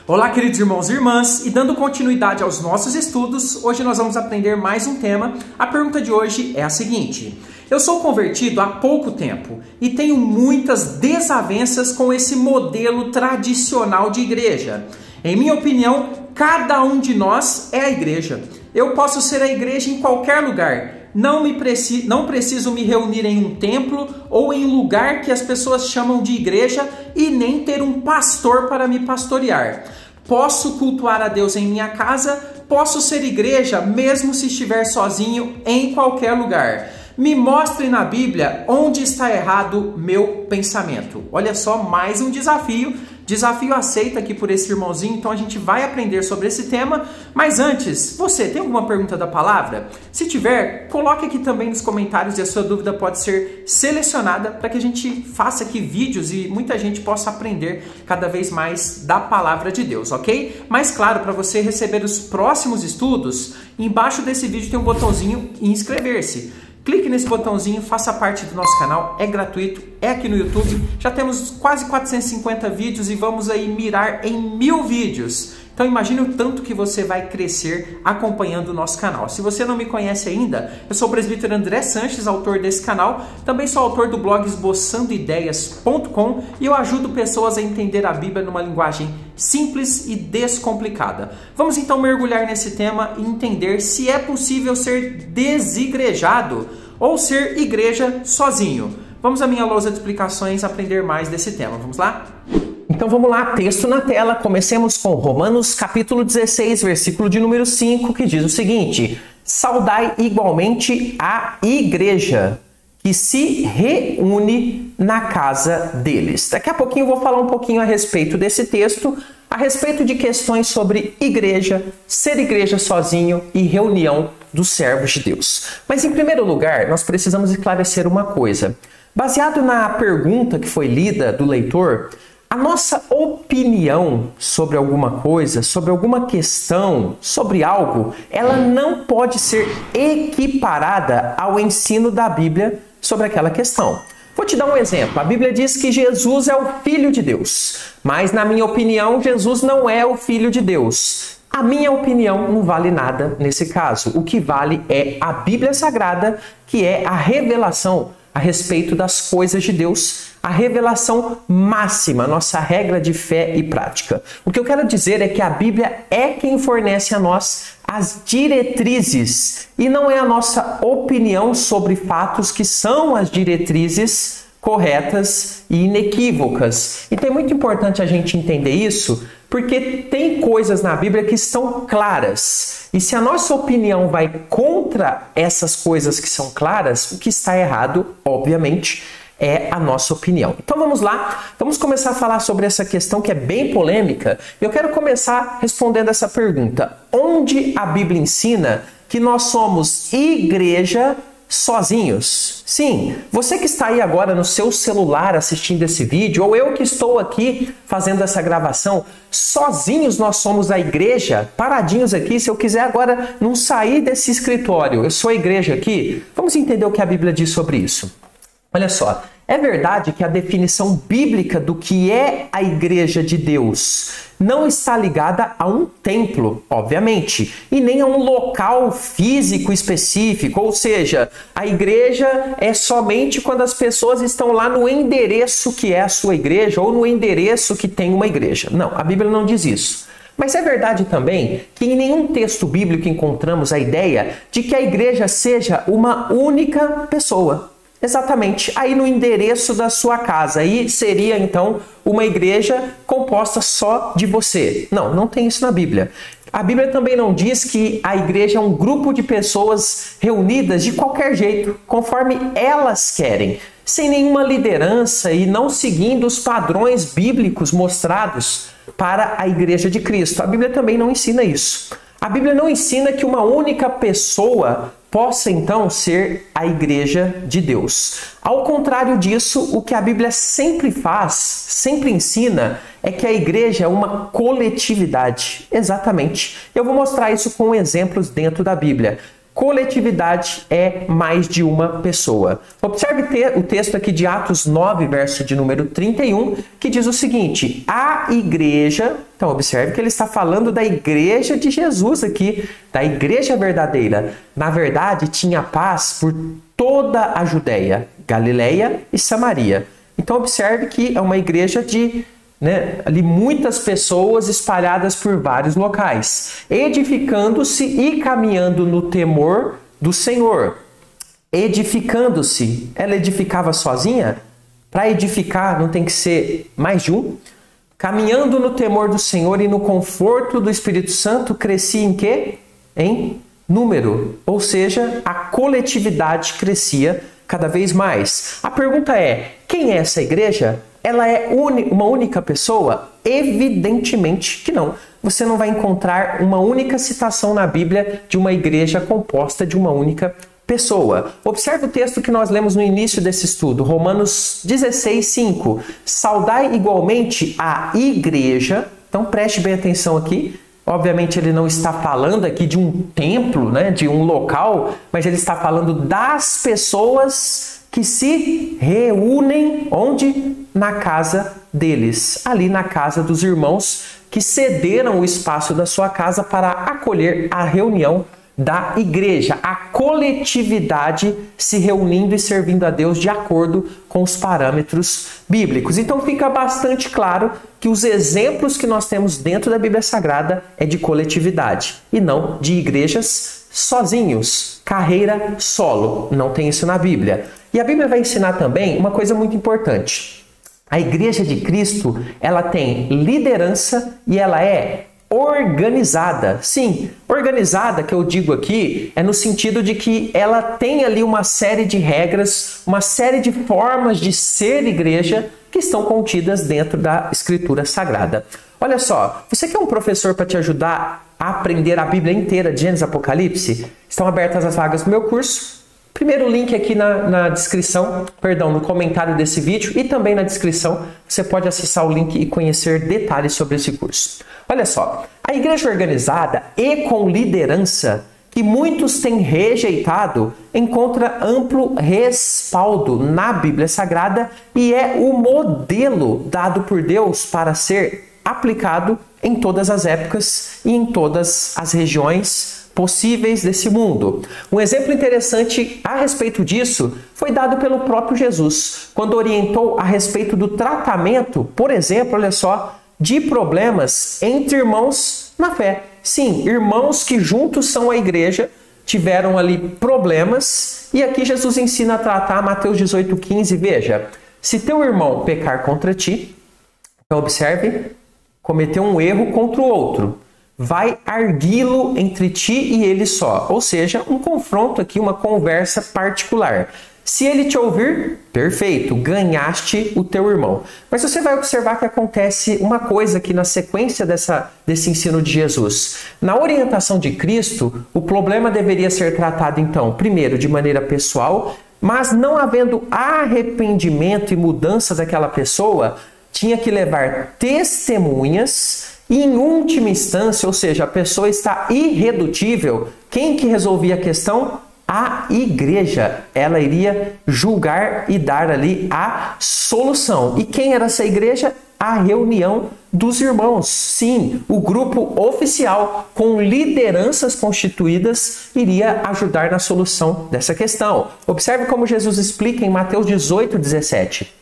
Olá, queridos irmãos e irmãs, e dando continuidade aos nossos estudos, hoje nós vamos aprender mais um tema. A pergunta de hoje é a seguinte: eu sou convertido há pouco tempo e tenho muitas desavenças com esse modelo tradicional de igreja. Em minha opinião, cada um de nós é a igreja. Eu posso ser a igreja em qualquer lugar. Não preciso me reunir em um templo ou em um lugar que as pessoas chamam de igreja e nem ter um pastor para me pastorear. Posso cultuar a Deus em minha casa, posso ser igreja mesmo se estiver sozinho em qualquer lugar. Me mostre na Bíblia onde está errado meu pensamento. Olha só, mais um desafio aceito aqui por esse irmãozinho, então a gente vai aprender sobre esse tema. Mas antes, você tem alguma pergunta da palavra? Se tiver, coloque aqui também nos comentários e a sua dúvida pode ser selecionada para que a gente faça aqui vídeos e muita gente possa aprender cada vez mais da palavra de Deus, ok? Mas claro, para você receber os próximos estudos, embaixo desse vídeo tem um botãozinho inscrever-se. Clique nesse botãozinho, faça parte do nosso canal, é gratuito, é aqui no YouTube. Já temos quase 450 vídeos e vamos aí mirar em 1000 vídeos. Então imagine o tanto que você vai crescer acompanhando o nosso canal. Se você não me conhece ainda, eu sou o presbítero André Sanches, autor desse canal. Também sou autor do blog esboçandoideias.com e eu ajudo pessoas a entender a Bíblia numa linguagem simples e descomplicada. Vamos então mergulhar nesse tema e entender se é possível ser desigrejado ou ser igreja sozinho. Vamos à minha lousa de explicações aprender mais desse tema. Vamos lá? Então vamos lá, texto na tela. Comecemos com Romanos capítulo 16, versículo de número 5, que diz o seguinte: saudai igualmente a igreja que se reúne na casa deles. Daqui a pouquinho eu vou falar um pouquinho a respeito desse texto, a respeito de questões sobre igreja, ser igreja sozinho e reunião dos servos de Deus. Mas em primeiro lugar, nós precisamos esclarecer uma coisa. Baseado na pergunta que foi lida do leitor, a nossa opinião sobre alguma coisa, sobre alguma questão, sobre algo, ela não pode ser equiparada ao ensino da Bíblia sobre aquela questão. Vou te dar um exemplo. A Bíblia diz que Jesus é o Filho de Deus, mas na minha opinião, Jesus não é o Filho de Deus. A minha opinião não vale nada nesse caso. O que vale é a Bíblia Sagrada, que é a revelação a respeito das coisas de Deus, a revelação máxima, nossa regra de fé e prática. O que eu quero dizer é que a Bíblia é quem fornece a nós as diretrizes e não é a nossa opinião sobre fatos que são as diretrizes corretas e inequívocas. Então é muito importante a gente entender isso, porque tem coisas na Bíblia que estão claras. E se a nossa opinião vai contra essas coisas que são claras, o que está errado, obviamente, é a nossa opinião. Então vamos lá, vamos começar a falar sobre essa questão que é bem polêmica. Eu quero começar respondendo essa pergunta: onde a Bíblia ensina que nós somos igreja sozinhos? Sim, você que está aí agora no seu celular assistindo esse vídeo, ou eu que estou aqui fazendo essa gravação, sozinhos nós somos a igreja, paradinhos aqui. Se eu quiser agora não sair desse escritório, eu sou a igreja aqui. Vamos entender o que a Bíblia diz sobre isso. Olha só, é verdade que a definição bíblica do que é a igreja de Deus não está ligada a um templo, obviamente, e nem a um local físico específico, ou seja, a igreja é somente quando as pessoas estão lá no endereço que é a sua igreja ou no endereço que tem uma igreja. Não, a Bíblia não diz isso. Mas é verdade também que em nenhum texto bíblico encontramos a ideia de que a igreja seja uma única pessoa. Exatamente, aí no endereço da sua casa. Aí seria então uma igreja composta só de você. Não, não tem isso na Bíblia. A Bíblia também não diz que a igreja é um grupo de pessoas reunidas de qualquer jeito, conforme elas querem, sem nenhuma liderança e não seguindo os padrões bíblicos mostrados para a igreja de Cristo. A Bíblia também não ensina isso. A Bíblia não ensina que uma única pessoa possa então ser a igreja de Deus. Ao contrário disso, o que a Bíblia sempre faz, sempre ensina, é que a igreja é uma coletividade. Exatamente. Eu vou mostrar isso com exemplos dentro da Bíblia. coletividade é mais de uma pessoa. Observe o texto aqui de Atos 9, verso de número 31, que diz o seguinte: a igreja, então observe que ele está falando da igreja de Jesus aqui, da igreja verdadeira. Na verdade, tinha paz por toda a Judéia, Galileia e Samaria. Então observe que é uma igreja de ali muitas pessoas espalhadas por vários locais, edificando-se e caminhando no temor do Senhor. Edificando-se, ela edificava sozinha? Para edificar não tem que ser mais de um? Caminhando no temor do Senhor e no conforto do Espírito Santo, crescia em quê? Em número, ou seja, a coletividade crescia cada vez mais. A pergunta é, quem é essa igreja? Ela é uma única pessoa? Evidentemente que não. Você não vai encontrar uma única citação na Bíblia de uma igreja composta de uma única pessoa. Observe o texto que nós lemos no início desse estudo, Romanos 16, 5. Saudai igualmente a igreja. Então preste bem atenção aqui. Obviamente ele não está falando aqui de um templo, de um local, mas ele está falando das pessoas que se reúnem onde? Na casa deles, ali na casa dos irmãos que cederam o espaço da sua casa para acolher a reunião da igreja, a coletividade se reunindo e servindo a Deus de acordo com os parâmetros bíblicos. Então fica bastante claro que os exemplos que nós temos dentro da Bíblia Sagrada é de coletividade e não de igrejas sozinhos, carreira solo. Não tem isso na Bíblia. E a Bíblia vai ensinar também uma coisa muito importante. A igreja de Cristo, ela tem liderança e ela é organizada. Sim, organizada que eu digo aqui é no sentido de que ela tem ali uma série de regras, uma série de formas de ser igreja que estão contidas dentro da Escritura Sagrada. Olha só, você quer um professor para te ajudar a aprender a Bíblia inteira de Gênesis e Apocalipse? Estão abertas as vagas do meu curso. Primeiro link aqui na descrição, no comentário desse vídeo e também na descrição, você pode acessar o link e conhecer detalhes sobre esse curso. Olha só, a igreja organizada e com liderança, que muitos têm rejeitado, encontra amplo respaldo na Bíblia Sagrada e é o modelo dado por Deus para ser aplicado em todas as épocas e em todas as regiões possíveis desse mundo. Um exemplo interessante a respeito disso foi dado pelo próprio Jesus, quando orientou a respeito do tratamento, por exemplo, olha só, de problemas entre irmãos na fé. Sim, irmãos que juntos são a igreja, tiveram ali problemas, e aqui Jesus ensina a tratar, Mateus 18,15, veja, se teu irmão pecar contra ti, então observe, cometeu um erro contra o outro, vai arguí-lo entre ti e ele só. Ou seja, um confronto aqui, uma conversa particular. Se ele te ouvir, perfeito, ganhaste o teu irmão. Mas você vai observar que acontece uma coisa aqui na sequência desse ensino de Jesus. Na orientação de Cristo, o problema deveria ser tratado então, primeiro, de maneira pessoal, mas não havendo arrependimento e mudança daquela pessoa, tinha que levar testemunhas. E em última instância, ou seja, a pessoa está irredutível, quem que resolvia a questão? A igreja. Ela iria julgar e dar ali a solução. E quem era essa igreja? A reunião dos irmãos. Sim, o grupo oficial com lideranças constituídas iria ajudar na solução dessa questão. Observe como Jesus explica em Mateus 18, 17.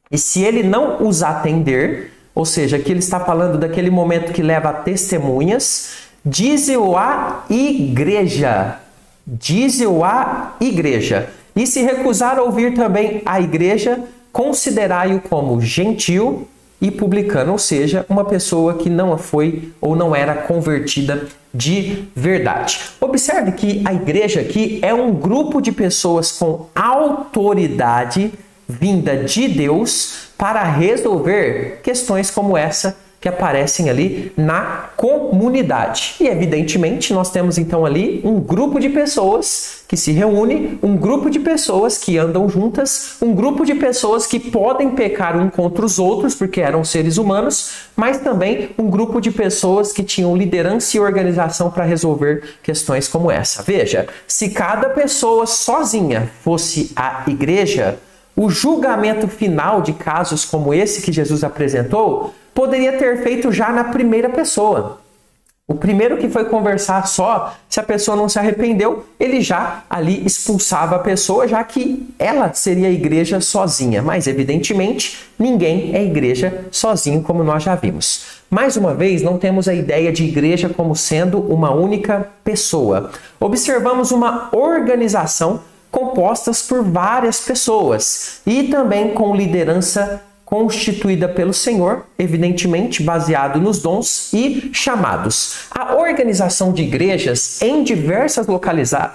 E se ele não os atender, ou seja, aqui ele está falando daquele momento que leva a testemunhas, dize-o à igreja. Dize-o à igreja. E se recusar a ouvir também a igreja, considerai-o como gentil e publicano, ou seja, uma pessoa que não foi ou não era convertida de verdade. Observe que a igreja aqui é um grupo de pessoas com autoridade vinda de Deus para resolver questões como essa que aparecem ali na comunidade. E evidentemente nós temos então ali um grupo de pessoas que se reúne, um grupo de pessoas que andam juntas, um grupo de pessoas que podem pecar um contra os outros porque eram seres humanos, mas também um grupo de pessoas que tinham liderança e organização para resolver questões como essa. Veja, se cada pessoa sozinha fosse a igreja, o julgamento final de casos como esse que Jesus apresentou poderia ter feito já na primeira pessoa. O primeiro que foi conversar só, se a pessoa não se arrependeu, ele já ali expulsava a pessoa, já que ela seria a igreja sozinha. Mas, evidentemente, ninguém é igreja sozinho, como nós já vimos. Mais uma vez, não temos a ideia de igreja como sendo uma única pessoa. Observamos uma organização compostas por várias pessoas e também com liderança constituída pelo Senhor, evidentemente baseado nos dons e chamados. A organização de igrejas em diversas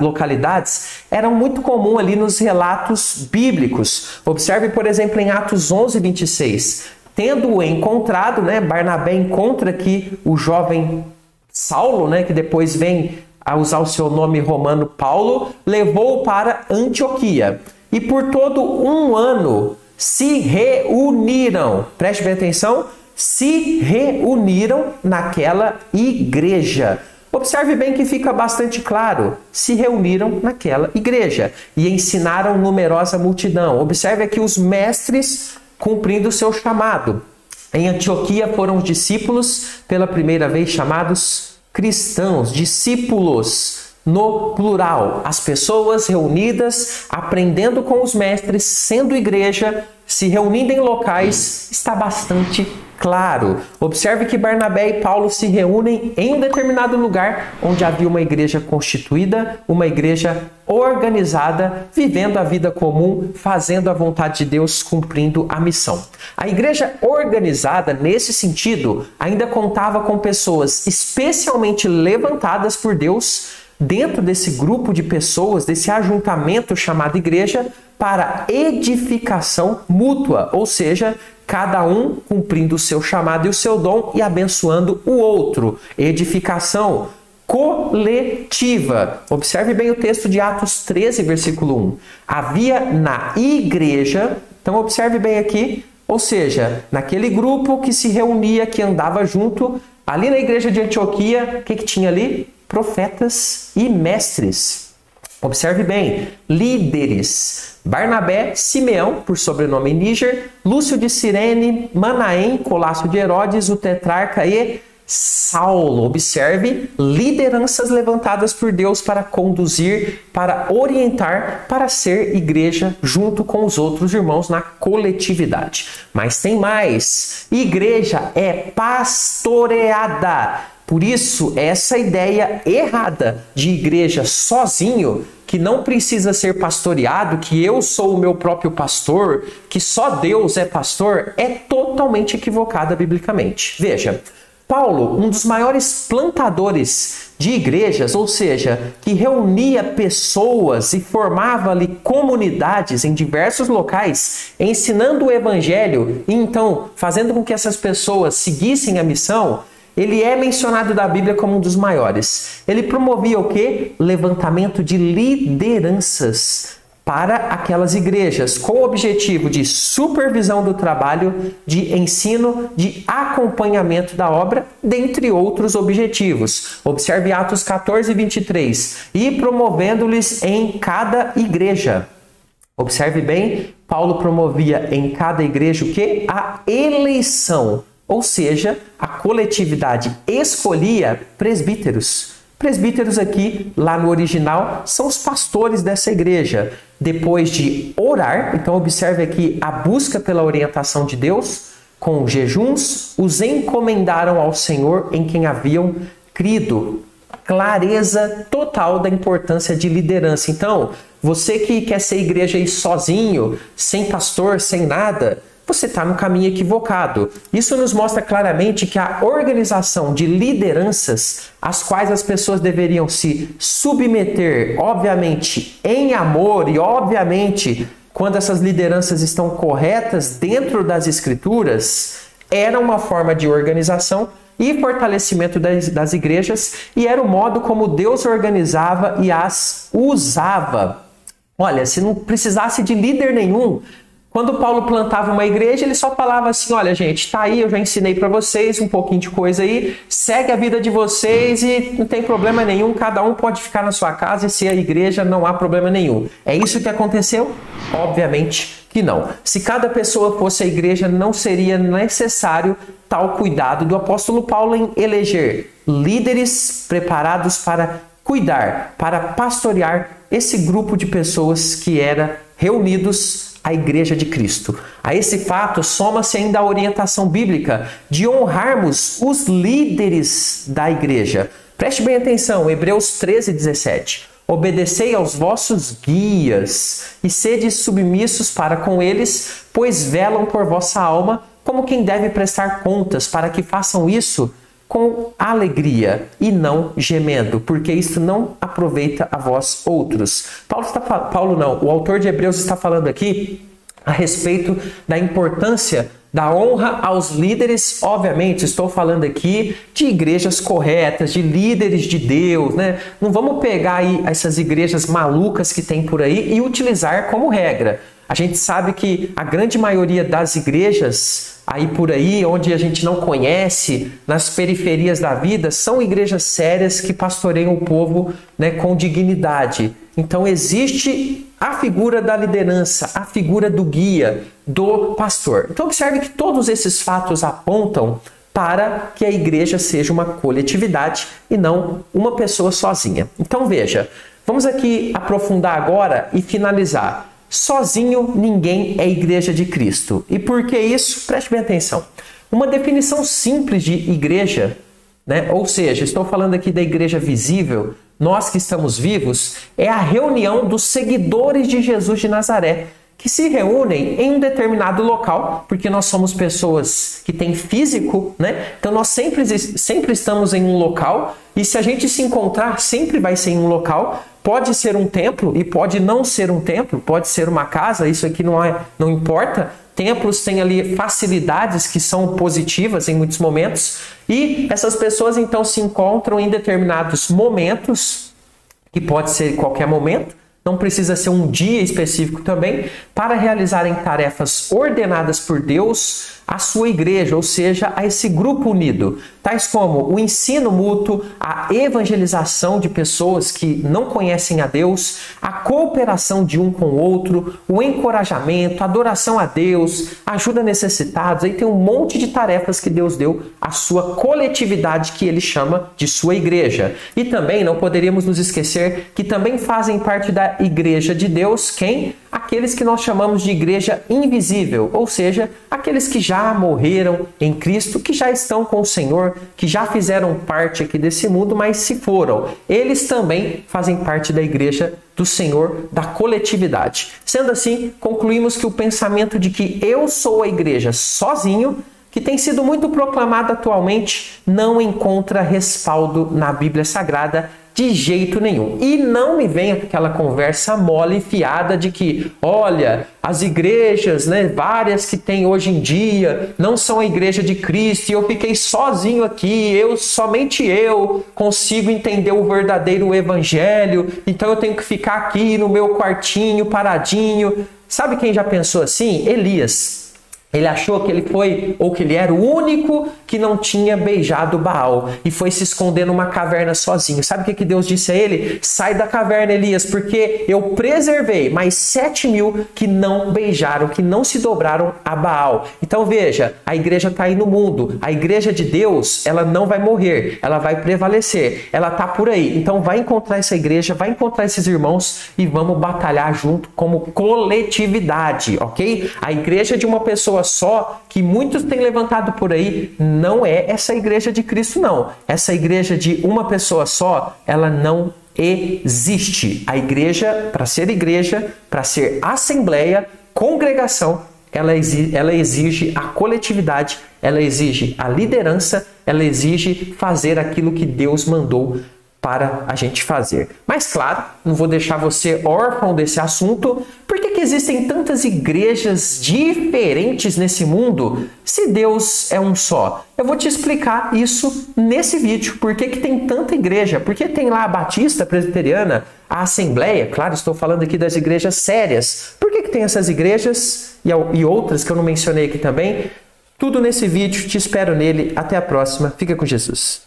localidades era muito comum ali nos relatos bíblicos. Observe, por exemplo, em Atos 11, 26. Tendo-o encontrado, Barnabé encontra aqui o jovem Saulo, que depois vem a usar o seu nome romano Paulo, levou-o para Antioquia. E por todo um ano se reuniram, preste bem atenção, se reuniram naquela igreja. Observe bem que fica bastante claro, se reuniram naquela igreja e ensinaram numerosa multidão. Observe aqui os mestres cumprindo o seu chamado. Em Antioquia foram os discípulos, pela primeira vez chamados cristãos, discípulos no plural, as pessoas reunidas, aprendendo com os mestres, sendo igreja, se reunindo em locais, está bastante claro. Observe que Barnabé e Paulo se reúnem em um determinado lugar onde havia uma igreja constituída, uma igreja organizada, vivendo a vida comum, fazendo a vontade de Deus, cumprindo a missão. A igreja organizada, nesse sentido, ainda contava com pessoas especialmente levantadas por Deus dentro desse grupo de pessoas, desse ajuntamento chamado igreja, para edificação mútua, ou seja, cada um cumprindo o seu chamado e o seu dom e abençoando o outro. Edificação coletiva. Observe bem o texto de Atos 13, versículo 1. Havia na igreja, então observe bem aqui, ou seja, naquele grupo que se reunia, que andava junto, ali na igreja de Antioquia, o que tinha ali? Profetas e mestres. Observe bem, líderes. Barnabé, Simeão, por sobrenome Níger, Lúcio de Cirene, Manaém, Colácio de Herodes, o tetrarca e Saulo. Observe, lideranças levantadas por Deus para conduzir, para orientar, para ser igreja junto com os outros irmãos na coletividade. Mas tem mais. Igreja é pastoreada. Por isso, essa ideia errada de igreja sozinho, que não precisa ser pastoreado, que eu sou o meu próprio pastor, que só Deus é pastor, é totalmente equivocada biblicamente. Veja, Paulo, um dos maiores plantadores de igrejas, ou seja, que reunia pessoas e formava ali comunidades em diversos locais, ensinando o evangelho e então fazendo com que essas pessoas seguissem a missão, ele é mencionado da Bíblia como um dos maiores. Ele promovia o quê? Levantamento de lideranças para aquelas igrejas, com o objetivo de supervisão do trabalho, de ensino, de acompanhamento da obra, dentre outros objetivos. Observe Atos 14, 23. E promovendo-lhes em cada igreja. Observe bem, Paulo promovia em cada igreja o quê? A eleição. Ou seja, a coletividade escolhia presbíteros. Presbíteros aqui, lá no original, são os pastores dessa igreja. Depois de orar, então observe aqui a busca pela orientação de Deus, com jejuns, os encomendaram ao Senhor em quem haviam crido. Clareza total da importância de liderança. Então, você que quer ser igreja aí sozinho, sem pastor, sem nada, você está no caminho equivocado. Isso nos mostra claramente que a organização de lideranças, às quais as pessoas deveriam se submeter, obviamente, em amor e, obviamente, quando essas lideranças estão corretas dentro das Escrituras, Era uma forma de organização e fortalecimento das igrejas, e era o modo como Deus organizava e as usava. Olha, se não precisasse de líder nenhum, quando Paulo plantava uma igreja, ele só falava assim: olha, gente, tá aí, eu já ensinei para vocês um pouquinho de coisa aí, segue a vida de vocês e não tem problema nenhum, cada um pode ficar na sua casa e ser a igreja, não há problema nenhum. É isso que aconteceu? Obviamente que não. Se cada pessoa fosse a igreja, não seria necessário tal cuidado do apóstolo Paulo em eleger líderes preparados para cuidar, para pastorear esse grupo de pessoas que era reunidos a Igreja de Cristo. A esse fato soma-se ainda a orientação bíblica de honrarmos os líderes da igreja. Preste bem atenção, Hebreus 13:17. Obedecei aos vossos guias e sede submissos para com eles, pois velam por vossa alma, como quem deve prestar contas, para que façam isso com alegria e não gemendo, porque isto não aproveita a vós outros. O autor de Hebreus está falando aqui a respeito da importância da honra aos líderes. Obviamente, estou falando aqui de igrejas corretas, de líderes de Deus, né? Não vamos pegar aí essas igrejas malucas que tem por aí e utilizar como regra. A gente sabe que a grande maioria das igrejas aí por aí, onde a gente não conhece, nas periferias da vida, são igrejas sérias que pastoreiam o povo, né, com dignidade. Então existe a figura da liderança, a figura do guia, do pastor. Então observe que todos esses fatos apontam para que a igreja seja uma coletividade e não uma pessoa sozinha. Então veja, vamos aqui aprofundar agora e finalizar. Sozinho ninguém é igreja de Cristo. E por que isso? Preste bem atenção. Uma definição simples de igreja, né? Ou seja, estou falando aqui da igreja visível, nós que estamos vivos, é a reunião dos seguidores de Jesus de Nazaré, que se reúnem em um determinado local, porque nós somos pessoas que têm físico, né? Então nós sempre estamos em um local, e se a gente se encontrar, sempre vai ser em um local. Pode ser um templo e pode não ser um templo, pode ser uma casa, isso aqui não importa. Templos têm ali facilidades que são positivas em muitos momentos, e essas pessoas então se encontram em determinados momentos, que pode ser qualquer momento, não precisa ser um dia específico também, para realizarem tarefas ordenadas por Deus à sua igreja, ou seja, a esse grupo unido, tais como o ensino mútuo, a evangelização de pessoas que não conhecem a Deus, a cooperação de um com o outro, o encorajamento, a adoração a Deus, ajuda necessitados. Aí tem um monte de tarefas que Deus deu à sua coletividade, que ele chama de sua igreja. E também não poderíamos nos esquecer que também fazem parte da igreja de Deus quem? Aqueles que nós chamamos de igreja invisível, ou seja, aqueles que já morreram em Cristo, que já estão com o Senhor, que já fizeram parte aqui desse mundo, mas se foram. Eles também fazem parte da igreja do Senhor, da coletividade. Sendo assim, concluímos que o pensamento de que eu sou a igreja sozinho, que tem sido muito proclamado atualmente, não encontra respaldo na Bíblia Sagrada de jeito nenhum. E não me venha com aquela conversa mole e fiada de que, olha, as igrejas, né, várias que tem hoje em dia, não são a igreja de Cristo, e eu fiquei sozinho aqui, somente eu consigo entender o verdadeiro evangelho, então eu tenho que ficar aqui no meu quartinho, paradinho. Sabe quem já pensou assim? Elias. Ele achou que ele foi, ou que ele era o único que não tinha beijado Baal e foi se esconder numa caverna sozinho. Sabe o que Deus disse a ele? Sai da caverna, Elias, porque eu preservei mais 7.000 que não beijaram, que não se dobraram a Baal. Então veja, a igreja está aí no mundo. A igreja de Deus, ela não vai morrer, ela vai prevalecer, ela está por aí. Então vai encontrar essa igreja, vai encontrar esses irmãos e vamos batalhar junto como coletividade, ok? A igreja de uma pessoa só, que muitos têm levantado por aí, não é essa igreja de Cristo, não. Essa igreja de uma pessoa só, ela não existe. A igreja, para ser assembleia, congregação, ela exige a coletividade, ela exige a liderança, ela exige fazer aquilo que Deus mandou para a gente fazer. Mas claro, não vou deixar você órfão desse assunto. Por que que existem tantas igrejas diferentes nesse mundo se Deus é um só? Eu vou te explicar isso nesse vídeo. Por que tem tanta igreja? Porque tem lá a Batista, a Presbiteriana, a Assembleia. Claro, estou falando aqui das igrejas sérias. Por que tem essas igrejas e outras que eu não mencionei aqui também? Tudo nesse vídeo. Te espero nele. Até a próxima. Fica com Jesus.